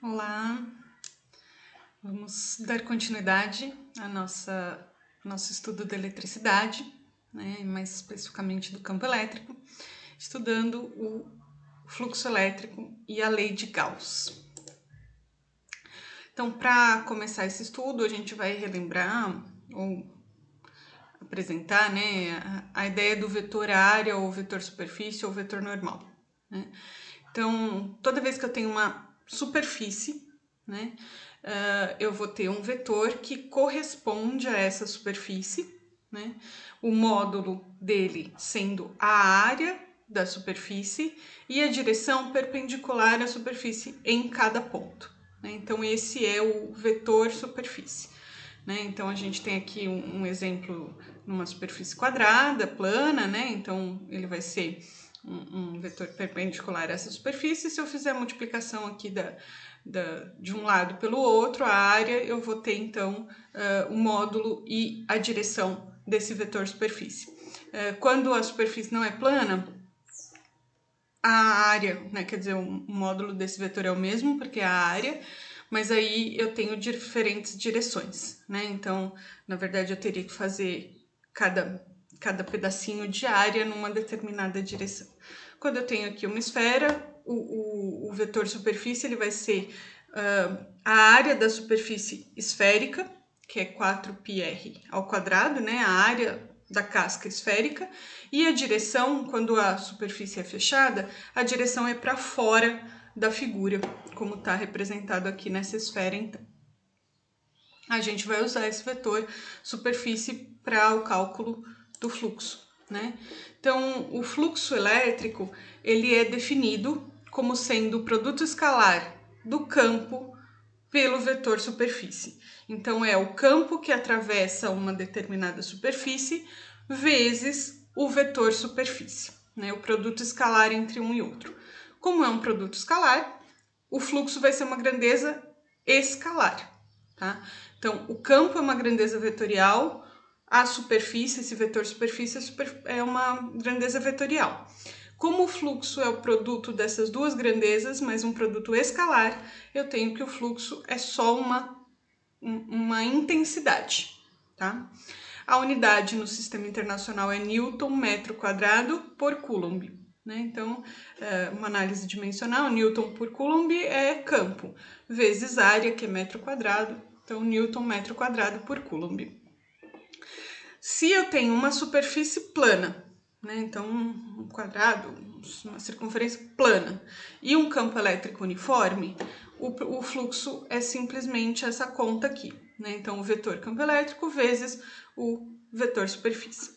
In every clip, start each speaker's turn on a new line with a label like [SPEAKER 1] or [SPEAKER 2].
[SPEAKER 1] Olá, vamos dar continuidade ao nosso estudo da eletricidade, né, mais especificamente do campo elétrico, estudando o fluxo elétrico e a lei de Gauss. Então, para começar esse estudo, a gente vai relembrar ou apresentar, né, a ideia do vetor área ou vetor superfície ou vetor normal, né? Então, toda vez que eu tenho uma superfície, né, eu vou ter um vetor que corresponde a essa superfície, né, o módulo dele sendo a área da superfície e a direção perpendicular à superfície em cada ponto, né? Então, esse é o vetor superfície, né? Então, a gente tem aqui um exemplo numa superfície quadrada, plana, né? Então, ele vai ser um vetor perpendicular a essa superfície. Se eu fizer a multiplicação aqui de um lado pelo outro, a área, eu vou ter então o módulo e a direção desse vetor superfície. Quando a superfície não é plana, a área, né, quer dizer, o módulo desse vetor é o mesmo, porque é a área, mas aí eu tenho diferentes direções, né? Então, na verdade, eu teria que fazer cada pedacinho de área numa determinada direção. Quando eu tenho aqui uma esfera, o vetor superfície ele vai ser a área da superfície esférica, que é 4πr ao quadrado, né? A área da casca esférica, e a direção, quando a superfície é fechada, a direção é para fora da figura, como está representado aqui nessa esfera, então. A gente vai usar esse vetor superfície para o cálculo do fluxo, né? Então, o fluxo elétrico, ele é definido como sendo o produto escalar do campo pelo vetor superfície. Então, é o campo que atravessa uma determinada superfície vezes o vetor superfície, né? O produto escalar entre um e outro. Como é um produto escalar, o fluxo vai ser uma grandeza escalar, tá? Então, o campo é uma grandeza vetorial, a superfície, esse vetor superfície é uma grandeza vetorial. Como o fluxo é o produto dessas duas grandezas, mas um produto escalar, eu tenho que o fluxo é só uma intensidade, tá? A unidade no sistema internacional é Newton metro quadrado por Coulomb, né? Então, uma análise dimensional, Newton por Coulomb é campo, vezes área, que é metro quadrado, então Newton metro quadrado por Coulomb. Se eu tenho uma superfície plana, né? Então um quadrado, uma circunferência plana e um campo elétrico uniforme, o fluxo é simplesmente essa conta aqui, né? Então o vetor campo elétrico vezes o vetor superfície.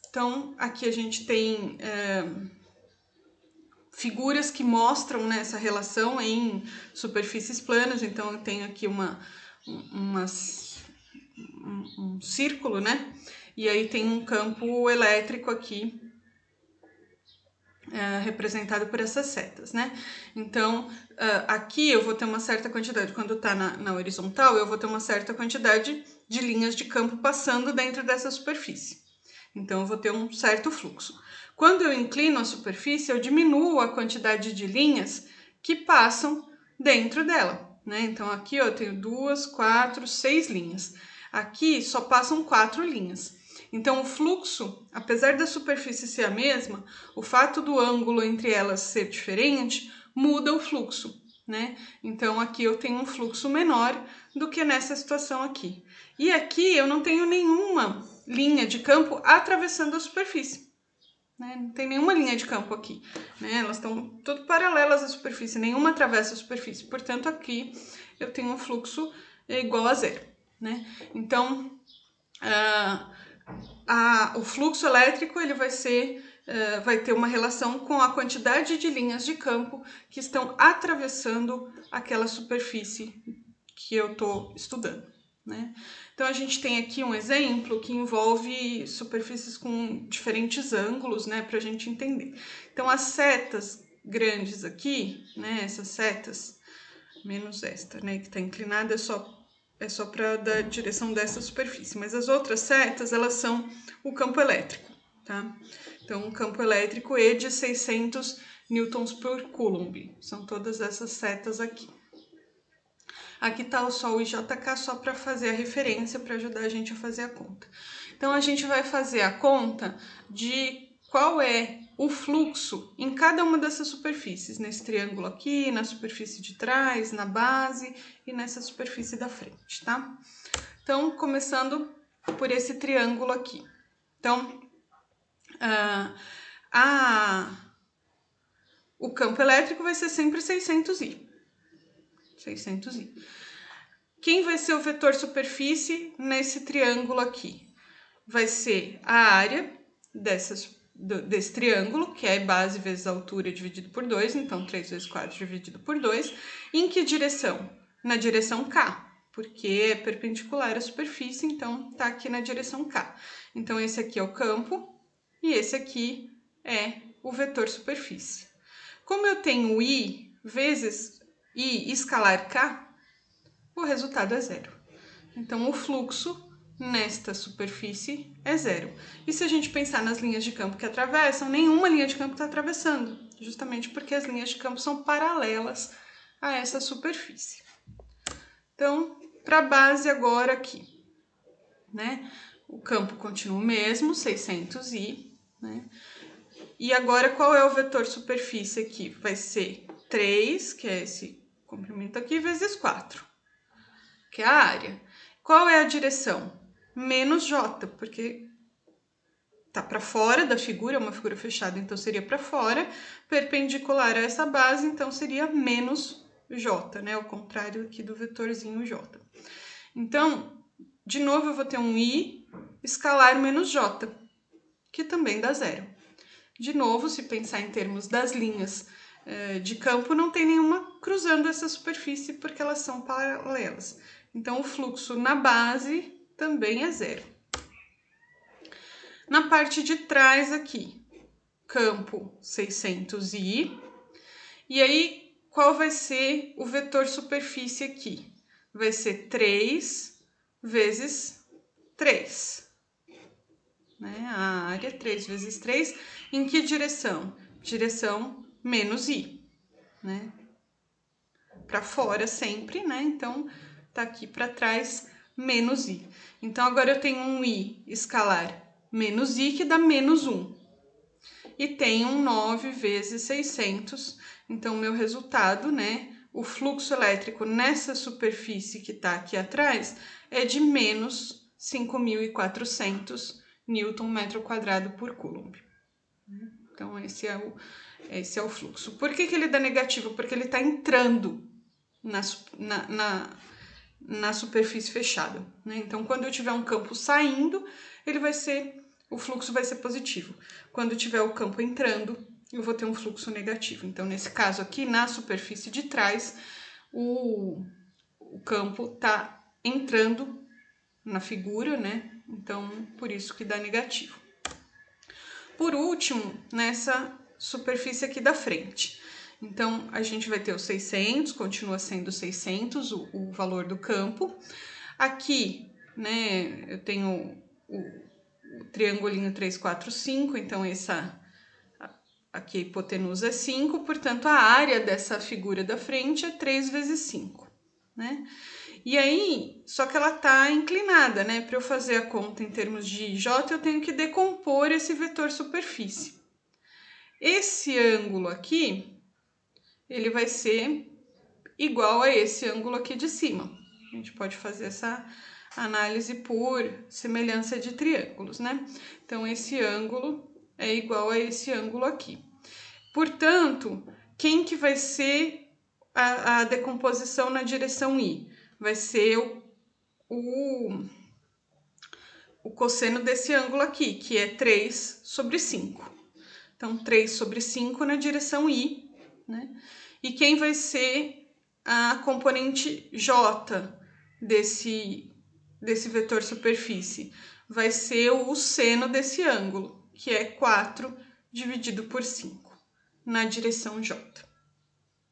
[SPEAKER 1] Então aqui a gente tem figuras que mostram, né, essa relação em superfícies planas. Então eu tenho aqui um círculo, né? E aí tem um campo elétrico aqui representado por essas setas, né? Então, aqui eu vou ter uma certa quantidade, quando tá na horizontal, eu vou ter uma certa quantidade de linhas de campo passando dentro dessa superfície. Então, eu vou ter um certo fluxo. Quando eu inclino a superfície, eu diminuo a quantidade de linhas que passam dentro dela, né? Então, aqui eu tenho 2, 4, 6 linhas. Aqui só passam 4 linhas. Então, o fluxo, apesar da superfície ser a mesma, o fato do ângulo entre elas ser diferente muda o fluxo, né? Então, aqui eu tenho um fluxo menor do que nessa situação aqui. E aqui eu não tenho nenhuma linha de campo atravessando a superfície, né? Não tem nenhuma linha de campo aqui, né? Elas estão tudo paralelas à superfície, nenhuma atravessa a superfície. Portanto, aqui eu tenho um fluxo igual a zero, né? Então, o fluxo elétrico ele vai ter uma relação com a quantidade de linhas de campo que estão atravessando aquela superfície que eu estou estudando, né? Então, a gente tem aqui um exemplo que envolve superfícies com diferentes ângulos, né, para a gente entender. Então, as setas grandes aqui, né, essas setas, menos esta, né, que está inclinada, é só para dar direção dessa superfície, mas as outras setas, elas são o campo elétrico, tá? Então, o campo elétrico é de 600 newtons por Coulomb, são todas essas setas aqui. Aqui tá o Sol e JK só para fazer a referência, para ajudar a gente a fazer a conta. Então, a gente vai fazer a conta de qual é o fluxo em cada uma dessas superfícies, nesse triângulo aqui, na superfície de trás, na base e nessa superfície da frente, tá? Então, começando por esse triângulo aqui. Então, o campo elétrico vai ser sempre 600I. 600I. Quem vai ser o vetor superfície nesse triângulo aqui? Vai ser a área desse triângulo, que é base vezes altura dividido por 2, então 3 vezes 4 dividido por 2. Em que direção? Na direção K, porque é perpendicular à superfície, então tá aqui na direção K. Então esse aqui é o campo e esse aqui é o vetor superfície. Como eu tenho I vezes I escalar K, o resultado é zero. Então o fluxo nesta superfície é zero. E se a gente pensar nas linhas de campo que atravessam, nenhuma linha de campo está atravessando, justamente porque as linhas de campo são paralelas a essa superfície. Então, para a base agora aqui, né? O campo continua o mesmo, 600I, né? E agora qual é o vetor superfície aqui? Vai ser 3, que é esse comprimento aqui, vezes 4, que é a área. Qual é a direção? Menos J, porque tá para fora da figura, é uma figura fechada, então seria para fora, perpendicular a essa base, então seria menos J, né? Ao contrário aqui do vetorzinho J. Então, de novo, eu vou ter um I escalar menos J, que também dá zero. De novo, se pensar em termos das linhas de campo, não tem nenhuma cruzando essa superfície, porque elas são paralelas. Então, o fluxo na base também é zero. Na parte de trás aqui, campo 600I. E aí, qual vai ser o vetor superfície aqui? Vai ser 3 vezes 3. Né? A área 3 vezes 3. Em que direção? Direção menos I. Né? Para fora sempre, né? Então, tá aqui para trás menos I. Então, agora eu tenho um I escalar menos I, que dá menos 1. E tem um 9 vezes 600, então meu resultado, né, o fluxo elétrico nessa superfície que está aqui atrás é de menos 5.400 Newton metro quadrado por Coulomb. Então esse é o fluxo. Por que ele dá negativo? Porque ele está entrando na superfície fechada, né? Então quando eu tiver um campo saindo, o fluxo vai ser positivo. Quando tiver o campo entrando, eu vou ter um fluxo negativo. Então, nesse caso aqui, na superfície de trás, o campo está entrando na figura, né? Então, por isso que dá negativo. Por último, nessa superfície aqui da frente. Então, a gente vai ter os 600, continua sendo 600 o valor do campo. Aqui, né, eu tenho o triangulinho 3, 4, 5, então aqui a hipotenusa é 5, portanto a área dessa figura da frente é 3 vezes 5, né? E aí, só que ela tá inclinada, né? Para eu fazer a conta em termos de J, eu tenho que decompor esse vetor superfície. Esse ângulo aqui, ele vai ser igual a esse ângulo aqui de cima. A gente pode fazer essa análise por semelhança de triângulos, né? Então, esse ângulo é igual a esse ângulo aqui. Portanto, quem que vai ser a decomposição na direção I? Vai ser o cosseno desse ângulo aqui, que é 3 sobre 5. Então, 3 sobre 5 na direção I, né? E quem vai ser a componente J desse vetor superfície? Vai ser o seno desse ângulo, que é 4 dividido por 5, na direção J.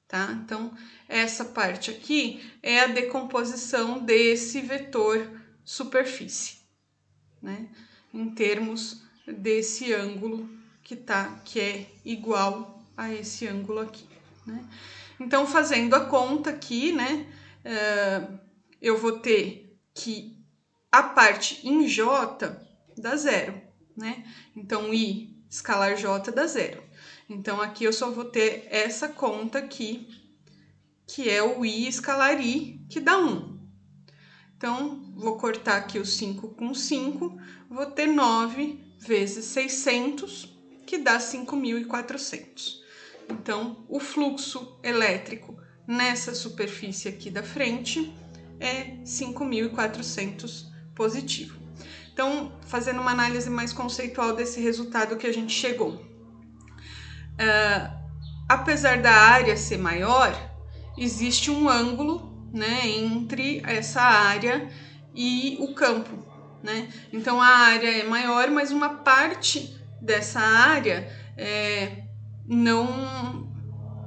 [SPEAKER 1] Tá? Então, essa parte aqui é a decomposição desse vetor superfície, né? Em termos desse ângulo que é igual a esse ângulo aqui, né? Então, fazendo a conta aqui, né? eu vou ter que a parte em J dá zero, né? Então, I escalar J dá zero. Então, aqui eu só vou ter essa conta aqui, que é o I escalar I, que dá 1. Então, vou cortar aqui o 5 com 5, vou ter 9 vezes 600, que dá 5.400. Então, o fluxo elétrico nessa superfície aqui da frente é 5.400 positivo. Então, fazendo uma análise mais conceitual desse resultado que a gente chegou. Apesar da área ser maior, existe um ângulo, né, entre essa área e o campo, né? Então, a área é maior, mas uma parte dessa área não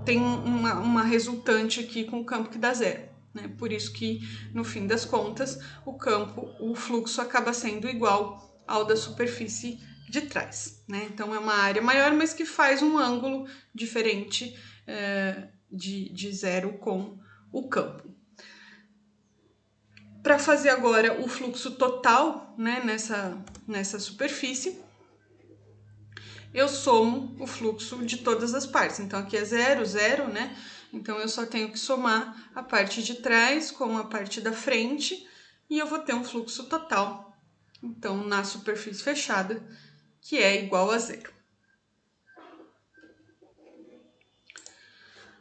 [SPEAKER 1] tem uma resultante aqui com o campo que dá zero, né? Por isso que, no fim das contas, o fluxo acaba sendo igual ao da superfície de trás, né? Então, é uma área maior, mas que faz um ângulo diferente de zero com o campo. Para fazer agora o fluxo total, né, nessa superfície, eu somo o fluxo de todas as partes. Então, aqui é 0, 0, né? Então, eu só tenho que somar a parte de trás com a parte da frente e eu vou ter um fluxo total, então, na superfície fechada, que é igual a 0.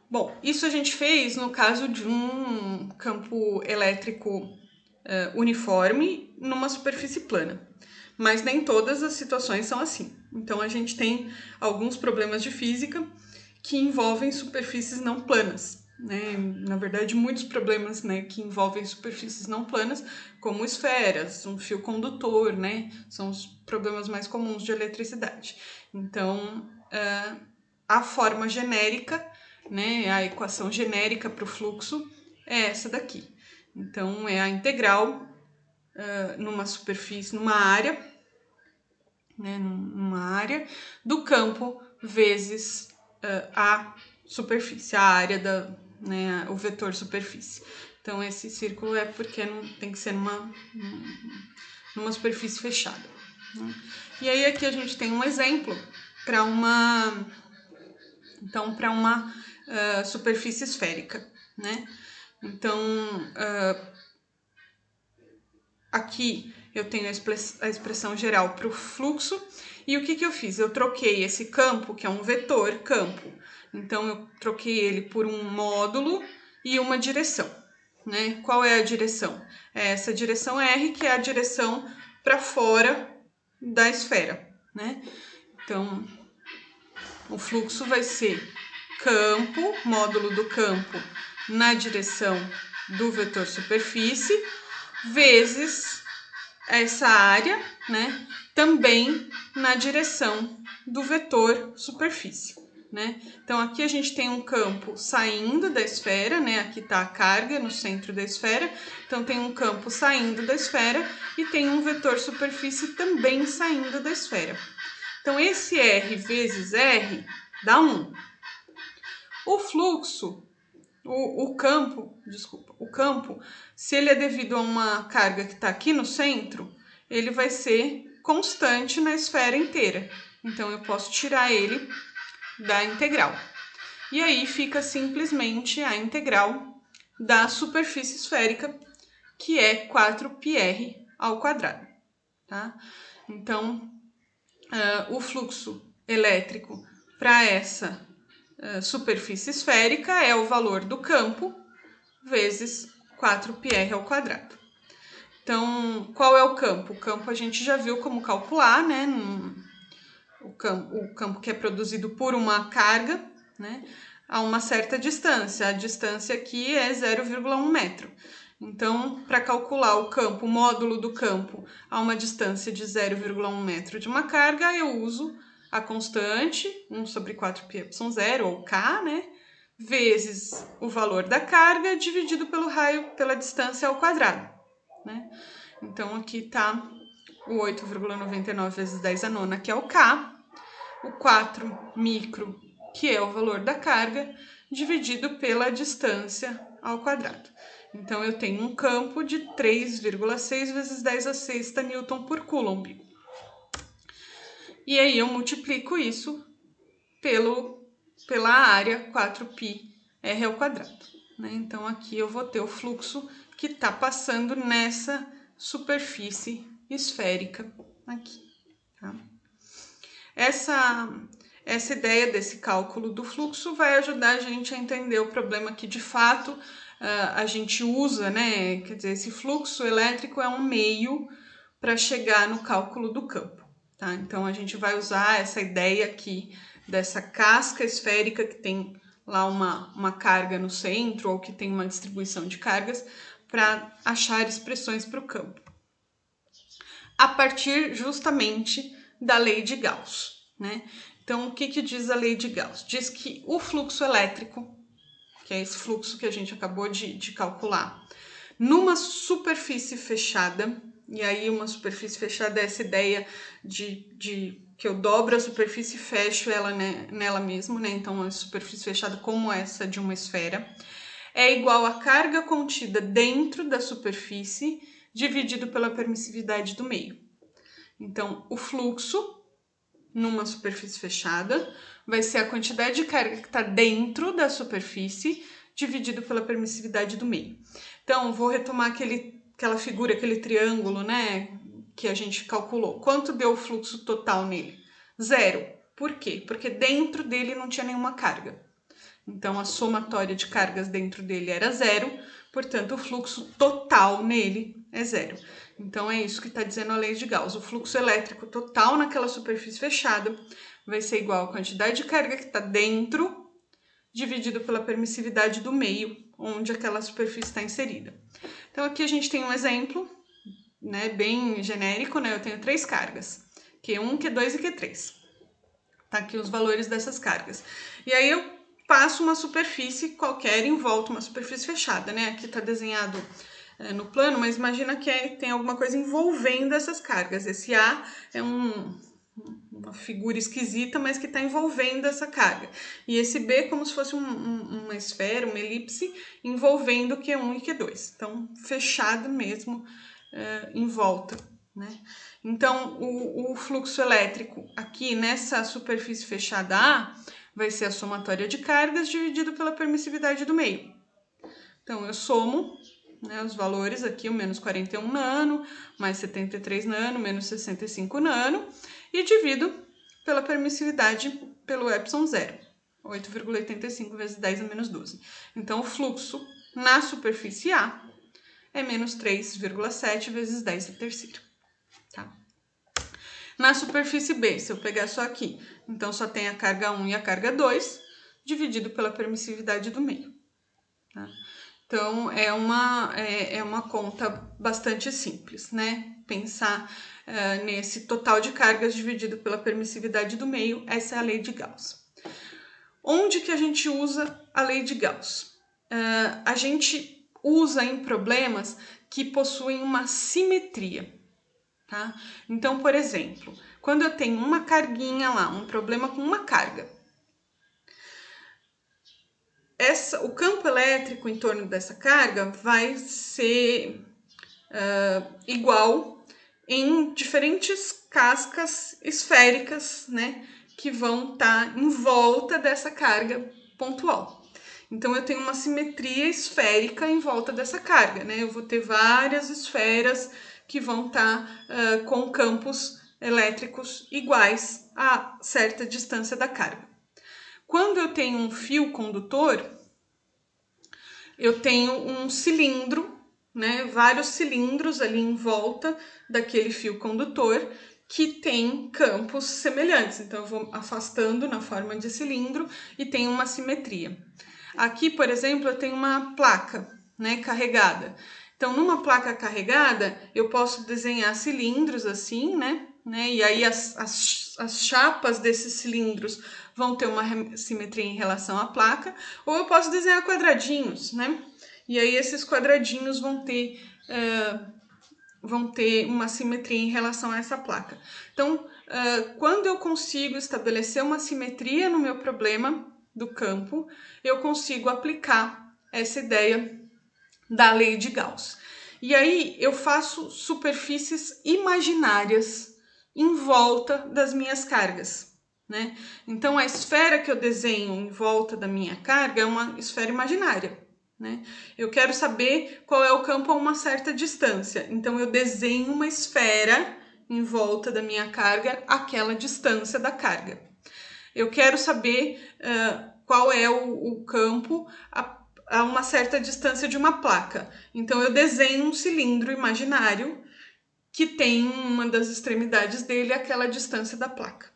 [SPEAKER 1] Bom, isso a gente fez no caso de um campo elétrico uniforme numa superfície plana. Mas nem todas as situações são assim. Então, a gente tem alguns problemas de física que envolvem superfícies não planas, né? Na verdade, muitos problemas, né, que envolvem superfícies não planas, como esferas, um fio condutor, né? São os problemas mais comuns de eletricidade. Então, a forma genérica, né, a equação genérica para o fluxo é essa daqui. Então, é a integral numa superfície, numa área, né, numa área do campo vezes a superfície, a área né, o vetor superfície. Então, esse círculo é porque não tem que ser numa superfície fechada, né? E aí, aqui a gente tem um exemplo para uma superfície esférica, né? Então, aqui eu tenho a expressão geral para o fluxo. E o que eu fiz? Eu troquei esse campo, que é um vetor campo. Então, eu troquei ele por um módulo e uma direção, né? Qual é a direção? É essa direção R, que é a direção para fora da esfera, né? Então, o fluxo vai ser campo, módulo do campo na direção do vetor superfície, vezes essa área, né, também na direção do vetor superfície, né? Então, aqui a gente tem um campo saindo da esfera, né? Aqui está a carga no centro da esfera, então tem um campo saindo da esfera e tem um vetor superfície também saindo da esfera. Então, esse R vezes R dá 1. O fluxo, o campo, se ele é devido a uma carga que está aqui no centro, ele vai ser constante na esfera inteira. Então, eu posso tirar ele da integral. E aí fica simplesmente a integral da superfície esférica, que é 4πr ao quadrado, tá? Então, o fluxo elétrico para essa superfície esférica é o valor do campo vezes 4πr ao quadrado. Então, qual é o campo? O campo a gente já viu como calcular, né? O campo que é produzido por uma carga, né, a uma certa distância. A distância aqui é 0,1 metro. Então, para calcular o campo, o módulo do campo a uma distância de 0,1 metro de uma carga, eu uso a constante, 1 sobre 4πy0, ou K, né, vezes o valor da carga dividido pelo raio, pela distância ao quadrado, né? Então, aqui está o 8,99 vezes 10 a nona, que é o K, o 4 micro, que é o valor da carga, dividido pela distância ao quadrado. Então, eu tenho um campo de 3,6 vezes 10 a sexta Newton por Coulomb. E aí, eu multiplico isso pela área 4πr ao quadrado. Né? Então, aqui eu vou ter o fluxo que está passando nessa superfície esférica aqui. Tá? Essa ideia desse cálculo do fluxo vai ajudar a gente a entender o problema que, de fato, a gente usa, né? Quer dizer, esse fluxo elétrico é um meio para chegar no cálculo do campo, tá? Então, a gente vai usar essa ideia aqui dessa casca esférica que tem lá uma carga no centro ou que tem uma distribuição de cargas para achar expressões para o campo. A partir justamente da lei de Gauss, né? Então, o que diz a lei de Gauss? Diz que o fluxo elétrico, que é esse fluxo que a gente acabou de calcular, numa superfície fechada, e aí uma superfície fechada é essa ideia de que eu dobro a superfície e fecho ela nela mesma, né? Então, uma superfície fechada como essa de uma esfera, é igual a carga contida dentro da superfície dividido pela permissividade do meio. Então, o fluxo numa superfície fechada vai ser a quantidade de carga que está dentro da superfície dividido pela permissividade do meio. Então, vou retomar aquela figura, aquele triângulo, né, que a gente calculou. Quanto deu o fluxo total nele? 0. Por quê? Porque dentro dele não tinha nenhuma carga. Então, a somatória de cargas dentro dele era 0, portanto, o fluxo total nele é 0. Então, é isso que está dizendo a lei de Gauss. O fluxo elétrico total naquela superfície fechada vai ser igual à quantidade de carga que está dentro, dividido pela permissividade do meio, onde aquela superfície está inserida. Então, aqui a gente tem um exemplo, né, bem genérico, né? Eu tenho 3 cargas, Q1, Q2 e Q3. Tá aqui os valores dessas cargas. E aí, eu passo uma superfície qualquer em volta, uma superfície fechada, né? Aqui está desenhado no plano, mas imagina que tem alguma coisa envolvendo essas cargas. Esse A é uma figura esquisita, mas que está envolvendo essa carga. E esse B é como se fosse uma esfera, uma elipse, envolvendo Q1 e Q2. Então, fechado mesmo em volta, né? Então, o fluxo elétrico aqui nessa superfície fechada A vai ser a somatória de cargas dividido pela permissividade do meio. Então, eu somo, né, os valores aqui, o menos 41 nano, mais 73 nano, menos 65 nano, e divido pela permissividade pelo epsilon zero, 8,85 vezes 10 a menos 12. Então, o fluxo na superfície A é menos 3,7 vezes 10 a terceira. Tá? Na superfície B, se eu pegar só aqui, então só tem a carga 1 e a carga 2, dividido pela permissividade do meio. Tá? Então, é uma conta bastante simples, né? Pensar nesse total de cargas dividido pela permissividade do meio, essa é a lei de Gauss. Onde que a gente usa a lei de Gauss? A gente usa em problemas que possuem uma simetria. Tá? Então, por exemplo, quando eu tenho uma carguinha lá, um problema com uma carga, o campo elétrico em torno dessa carga vai ser igual em diferentes cascas esféricas, né, que vão estar em volta dessa carga pontual. Então, eu tenho uma simetria esférica em volta dessa carga, né? Eu vou ter várias esferas que vão estar com campos elétricos iguais a certa distância da carga. Quando eu tenho um fio condutor, eu tenho um cilindro, né, vários cilindros ali em volta daquele fio condutor que tem campos semelhantes. Então, eu vou afastando na forma de cilindro e tem uma simetria. Aqui, por exemplo, eu tenho uma placa, né, carregada. Então, numa placa carregada, eu posso desenhar cilindros assim, né? E aí as chapas desses cilindros vão ter uma simetria em relação à placa, ou eu posso desenhar quadradinhos, né? E aí esses quadradinhos vão ter uma simetria em relação a essa placa. Então, quando eu consigo estabelecer uma simetria no meu problema do campo, eu consigo aplicar essa ideia da lei de Gauss. E aí eu faço superfícies imaginárias em volta das minhas cargas, né? Então a esfera que eu desenho em volta da minha carga é uma esfera imaginária, né? Eu quero saber qual é o campo a uma certa distância, então eu desenho uma esfera em volta da minha carga, aquela distância da carga. Eu quero saber qual é o campo a uma certa distância de uma placa. Então eu desenho um cilindro imaginário que tem uma das extremidades dele aquela distância da placa.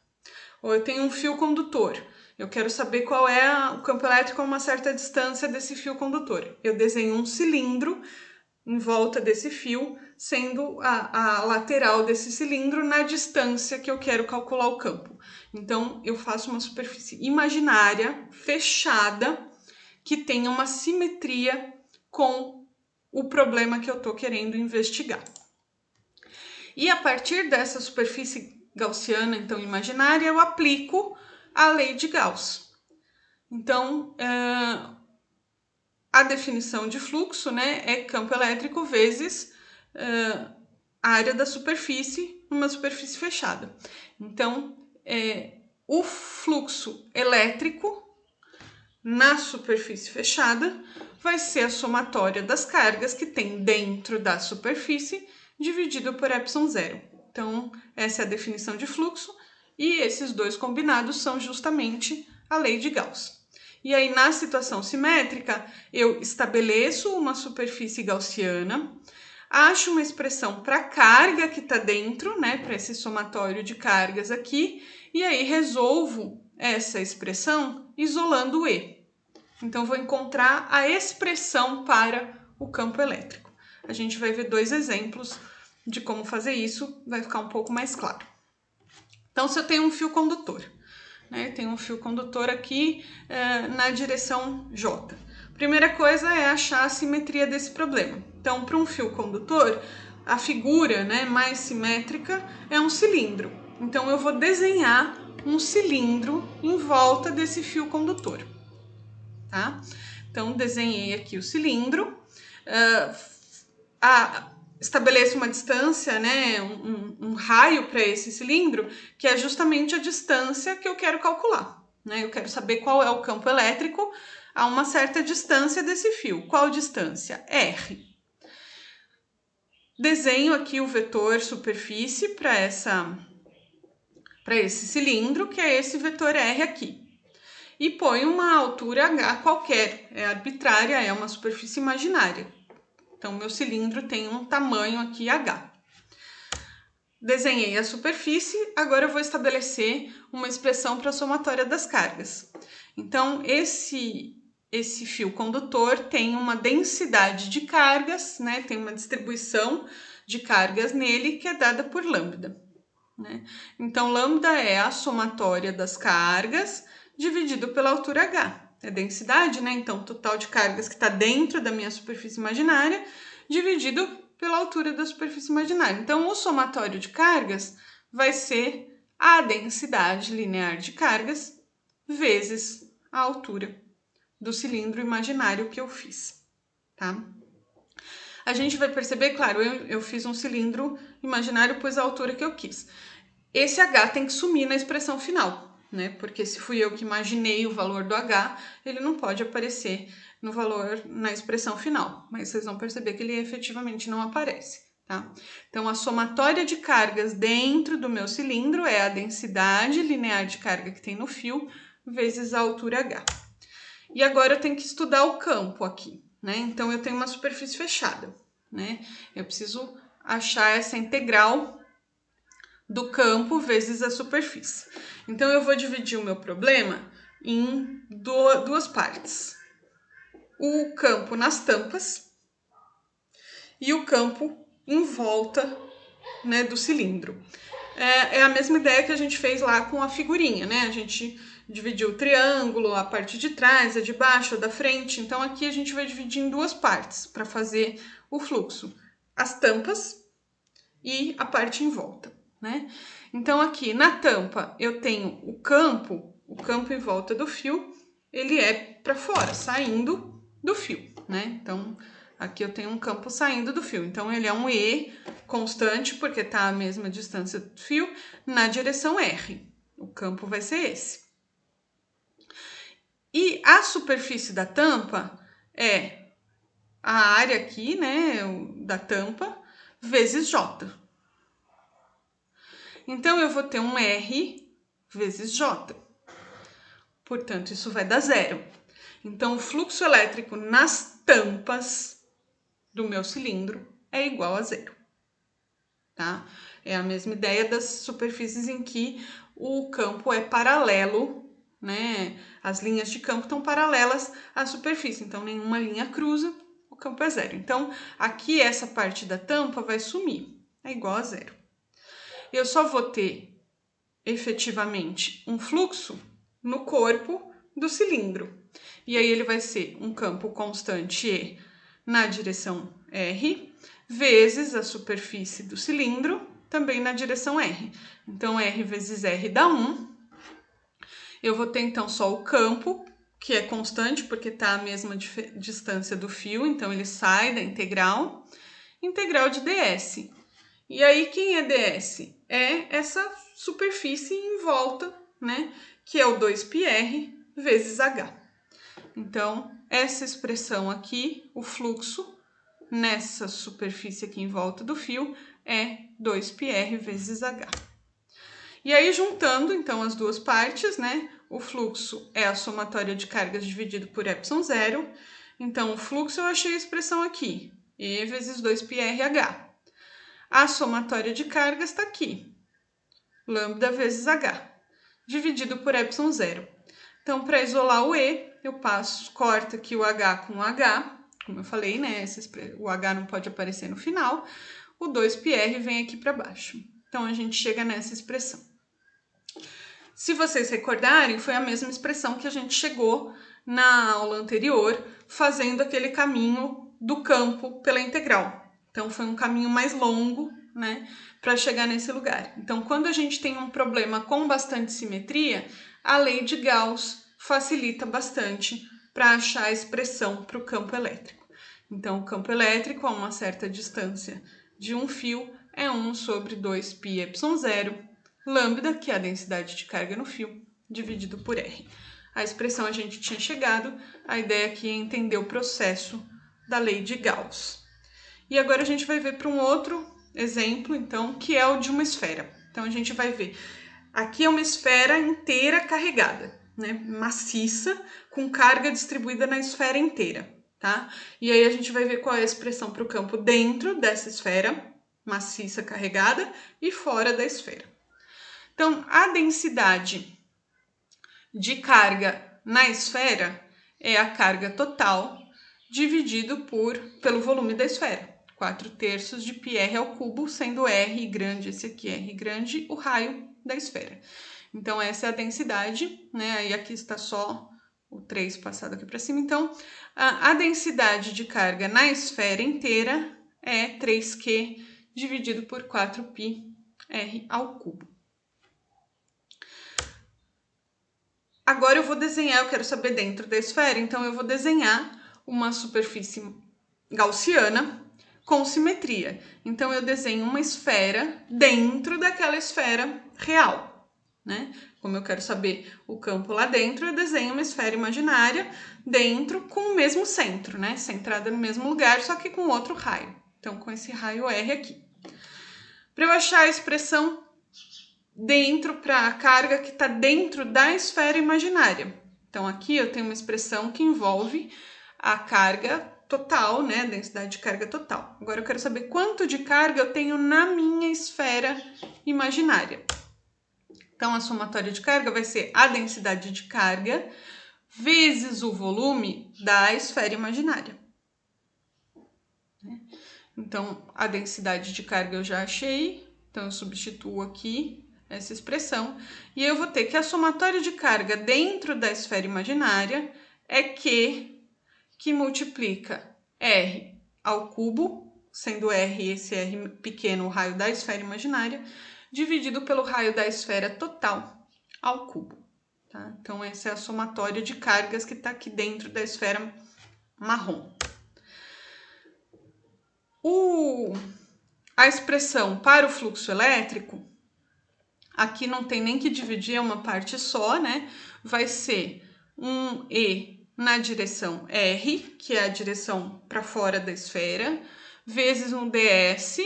[SPEAKER 1] Ou eu tenho um fio condutor. Eu quero saber qual é o campo elétrico a uma certa distância desse fio condutor. Eu desenho um cilindro em volta desse fio, sendo a lateral desse cilindro na distância que eu quero calcular o campo. Então, eu faço uma superfície imaginária, fechada, que tenha uma simetria com o problema que eu estou querendo investigar. E a partir dessa superfície gaussiana, então imaginária, eu aplico a lei de Gauss. Então, a definição de fluxo, né, é campo elétrico vezes a área da superfície numa superfície fechada. Então, o fluxo elétrico na superfície fechada vai ser a somatória das cargas que tem dentro da superfície dividido por ε0. Então, essa é a definição de fluxo e esses dois combinados são justamente a lei de Gauss. E aí, na situação simétrica, eu estabeleço uma superfície gaussiana, acho uma expressão para a carga que está dentro, né, para esse somatório de cargas aqui, e aí resolvo essa expressão isolando o E. Então, vou encontrar a expressão para o campo elétrico. A gente vai ver dois exemplos de como fazer isso, vai ficar um pouco mais claro. Então, se eu tenho um fio condutor, né, tem um fio condutor aqui na direção J. Primeira coisa é achar a simetria desse problema. Então, para um fio condutor, a figura, né, mais simétrica é um cilindro. Então, eu vou desenhar um cilindro em volta desse fio condutor. Tá? Então, desenhei aqui o cilindro, estabeleço uma distância, né, um raio para esse cilindro, que é justamente a distância que eu quero calcular. Né? Eu quero saber qual é o campo elétrico a uma certa distância desse fio. Qual distância? R. Desenho aqui o vetor superfície para esse cilindro, que é esse vetor R aqui. E ponho uma altura H qualquer, é arbitrária, é uma superfície imaginária. Então, meu cilindro tem um tamanho aqui H. Desenhei a superfície, agora eu vou estabelecer uma expressão para a somatória das cargas. Então, esse fio condutor tem uma densidade de cargas, né? Tem uma distribuição de cargas nele que é dada por lambda. Né? Então, lambda é a somatória das cargas dividido pela altura H. É densidade, né? Então, o total de cargas que está dentro da minha superfície imaginária dividido pela altura da superfície imaginária. Então, o somatório de cargas vai ser a densidade linear de cargas vezes a altura do cilindro imaginário que eu fiz, tá? A gente vai perceber, claro, eu fiz um cilindro imaginário, pois a altura que eu quis. Esse H tem que sumir na expressão final, né? Porque se fui eu que imaginei o valor do H, ele não pode aparecer no valor na expressão final, mas vocês vão perceber que ele efetivamente não aparece, tá? Então, a somatória de cargas dentro do meu cilindro é a densidade linear de carga que tem no fio vezes a altura H. E agora eu tenho que estudar o campo aqui, né? Então, eu tenho uma superfície fechada, né? Eu preciso achar essa integral do campo vezes a superfície. Então, eu vou dividir o meu problema em duas partes. O campo nas tampas e o campo em volta, né, do cilindro. É a mesma ideia que a gente fez lá com a figurinha, né? A gente dividiu o triângulo, a parte de trás, a de baixo, a da frente. Então, aqui a gente vai dividir em duas partes para fazer o fluxo. As tampas e a parte em volta, né? Então, aqui na tampa eu tenho o campo em volta do fio, ele é para fora, saindo do fio, né? Então, Aqui eu tenho um campo saindo do fio, então ele é um E constante, porque está a mesma distância do fio, na direção R. O campo vai ser esse. E a superfície da tampa é a área aqui, né, da tampa, vezes J. Então, eu vou ter um R vezes J. Portanto, isso vai dar zero. Então, o fluxo elétrico nas tampas do meu cilindro é igual a zero. Tá? É a mesma ideia das superfícies em que o campo é paralelo, né? As linhas de campo estão paralelas à superfície, então nenhuma linha cruza, o campo é zero. Então, aqui essa parte da tampa vai sumir, é igual a zero. Eu só vou ter efetivamente um fluxo no corpo do cilindro. E aí ele vai ser um campo constante E na direção R, vezes a superfície do cilindro, também na direção R. Então, R vezes R dá 1. Eu vou ter, então, só o campo, que é constante, porque está a mesma distância do fio, então ele sai da integral. Integral de ds. E aí, quem é ds? É essa superfície em volta, né? Que é o 2πr vezes h. Então, essa expressão aqui, o fluxo nessa superfície aqui em volta do fio é 2πr vezes h. E aí, juntando, então, as duas partes, né? O fluxo é a somatória de cargas dividido por ε0. Então, o fluxo eu achei a expressão aqui, E vezes 2πrh. A somatória de cargas está aqui, lambda vezes h, dividido por ε0. Então, para isolar o E, eu corto aqui o H com o H, como eu falei, né? O H não pode aparecer no final. O 2πr vem aqui para baixo. Então, a gente chega nessa expressão. Se vocês recordarem, foi a mesma expressão que a gente chegou na aula anterior, fazendo aquele caminho do campo pela integral. Então, foi um caminho mais longo, né, para chegar nesse lugar. Então, quando a gente tem um problema com bastante simetria, a lei de Gauss facilita bastante para achar a expressão para o campo elétrico. Então, o campo elétrico a uma certa distância de um fio é 1 sobre 2πε0, lambda, que é a densidade de carga no fio, dividido por R. A expressão a gente tinha chegado, a ideia aqui é entender o processo da lei de Gauss. E agora a gente vai ver para um outro exemplo, então, que é o de uma esfera. Então, a gente vai ver, aqui é uma esfera inteira carregada, né, maciça, com carga distribuída na esfera inteira, tá? E aí a gente vai ver qual é a expressão para o campo dentro dessa esfera maciça carregada e fora da esfera. Então, a densidade de carga na esfera é a carga total dividido pelo volume da esfera. 4/3 de πr ao cubo, sendo R grande, esse aqui R grande, o raio da esfera. Então, essa é a densidade, né? E aqui está só o 3 passado aqui para cima. Então, a densidade de carga na esfera inteira é 3Q dividido por 4πr ao cubo. Agora eu vou desenhar, eu quero saber dentro da esfera, então eu vou desenhar uma superfície gaussiana com simetria. Então eu desenho uma esfera dentro daquela esfera real, né? Como eu quero saber o campo lá dentro, eu desenho uma esfera imaginária dentro com o mesmo centro, né? Centrada no mesmo lugar, só que com outro raio. Então, com esse raio R aqui. Para eu achar a expressão dentro para a carga que está dentro da esfera imaginária. Então, aqui eu tenho uma expressão que envolve a carga total, né? A densidade de carga total. Agora, eu quero saber quanto de carga eu tenho na minha esfera imaginária. Então, a somatória de carga vai ser a densidade de carga vezes o volume da esfera imaginária. Então, a densidade de carga eu já achei, então eu substituo aqui essa expressão, e eu vou ter que a somatória de carga dentro da esfera imaginária é Q, que multiplica R ao cubo, sendo R esse R pequeno o raio da esfera imaginária, dividido pelo raio da esfera total ao cubo. Tá? Então, essa é a somatória de cargas que está aqui dentro da esfera marrom. A expressão para o fluxo elétrico, aqui não tem nem que dividir, é uma parte só, né? Vai ser um E na direção R, que é a direção para fora da esfera, vezes um ds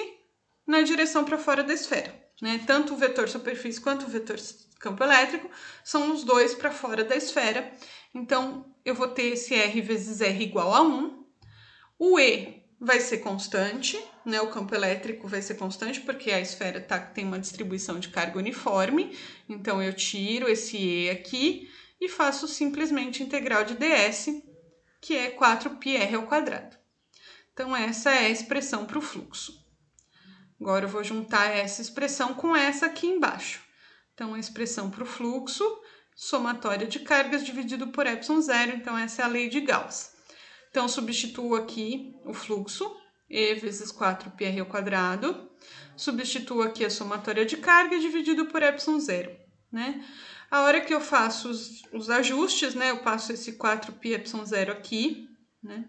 [SPEAKER 1] na direção para fora da esfera, né? Tanto o vetor superfície quanto o vetor campo elétrico são os dois para fora da esfera. Então, eu vou ter esse R vezes R igual a 1. O E vai ser constante, né? O campo elétrico vai ser constante porque a esfera tem uma distribuição de carga uniforme. Então, eu tiro esse E aqui e faço simplesmente integral de ds, que é 4πr ao quadrado. Então, essa é a expressão para o fluxo. Agora, eu vou juntar essa expressão com essa aqui embaixo. Então, a expressão para o fluxo, somatória de cargas dividido por ε0. Então, essa é a lei de Gauss. Então, substituo aqui o fluxo, E vezes 4πr ao quadrado. Substituo aqui a somatória de carga dividido por ε0, né? A hora que eu faço os ajustes, né? Eu passo esse 4πε0 aqui, né?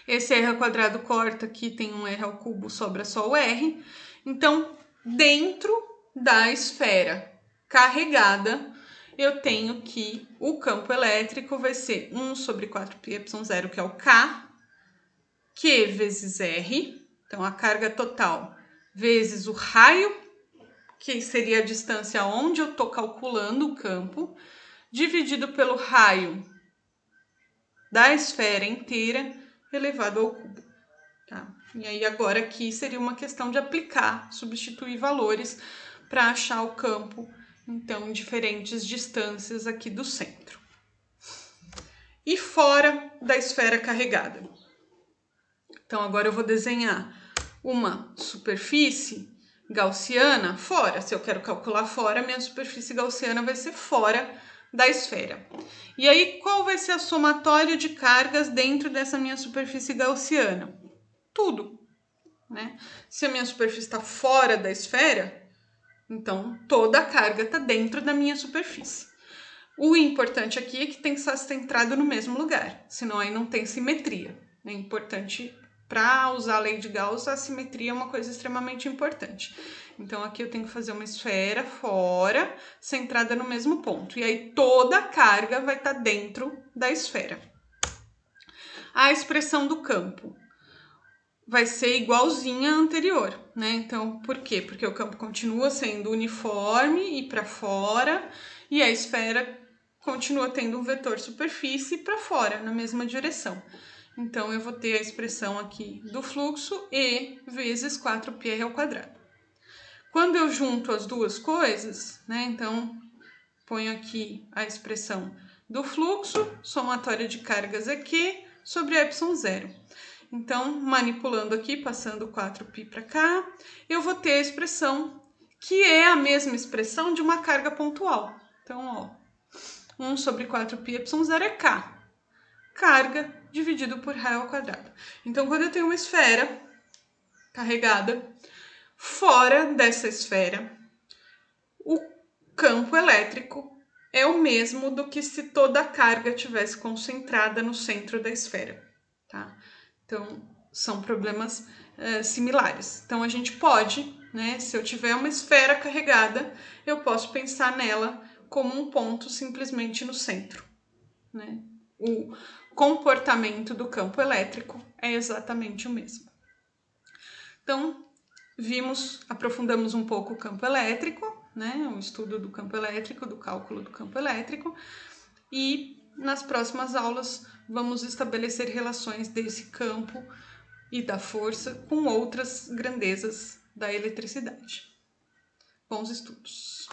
[SPEAKER 1] Esse r ao quadrado corta aqui, tem um r ao cubo, sobra só o r. Então, dentro da esfera carregada, eu tenho que o campo elétrico vai ser 1 sobre 4πε0, que é o K, Q vezes R, então a carga total, vezes o raio, que seria a distância onde eu estou calculando o campo, dividido pelo raio da esfera inteira, elevado ao cubo. Tá? E aí agora aqui seria uma questão de aplicar, substituir valores para achar o campo, então, em diferentes distâncias aqui do centro. E fora da esfera carregada. Então, agora eu vou desenhar uma superfície gaussiana fora. Se eu quero calcular fora, minha superfície gaussiana vai ser fora da esfera. E aí, qual vai ser a somatória de cargas dentro dessa minha superfície gaussiana? Tudo, né? Se a minha superfície está fora da esfera, então toda a carga está dentro da minha superfície. O importante aqui é que tem que estar centrado no mesmo lugar, senão aí não tem simetria. É importante, para usar a lei de Gauss, a simetria é uma coisa extremamente importante. Então aqui eu tenho que fazer uma esfera fora, centrada no mesmo ponto. E aí toda a carga vai estar dentro da esfera. A expressão do campo vai ser igualzinha à anterior, né? Então, por quê? Porque o campo continua sendo uniforme e para fora, e a esfera continua tendo um vetor superfície para fora, na mesma direção. Então, eu vou ter a expressão aqui do fluxo, E vezes 4πr ao quadrado. Quando eu junto as duas coisas, né? Então, ponho aqui a expressão do fluxo, somatória de cargas aqui, sobre ε0. Então, manipulando aqui, passando 4π para cá, eu vou ter a expressão que é a mesma expressão de uma carga pontual. Então, ó, 1 sobre 4πε0 é K. Carga dividido por raio ao quadrado. Então, quando eu tenho uma esfera carregada, fora dessa esfera, o campo elétrico é o mesmo do que se toda a carga tivesse concentrada no centro da esfera, tá? Então, são problemas similares. Então, a gente pode, né, se eu tiver uma esfera carregada, eu posso pensar nela como um ponto simplesmente no centro, né? O comportamento do campo elétrico é exatamente o mesmo. Então, aprofundamos um pouco o campo elétrico, né, o estudo do campo elétrico, do cálculo do campo elétrico, e nas próximas aulas vamos estabelecer relações desse campo e da força com outras grandezas da eletricidade. Bons estudos!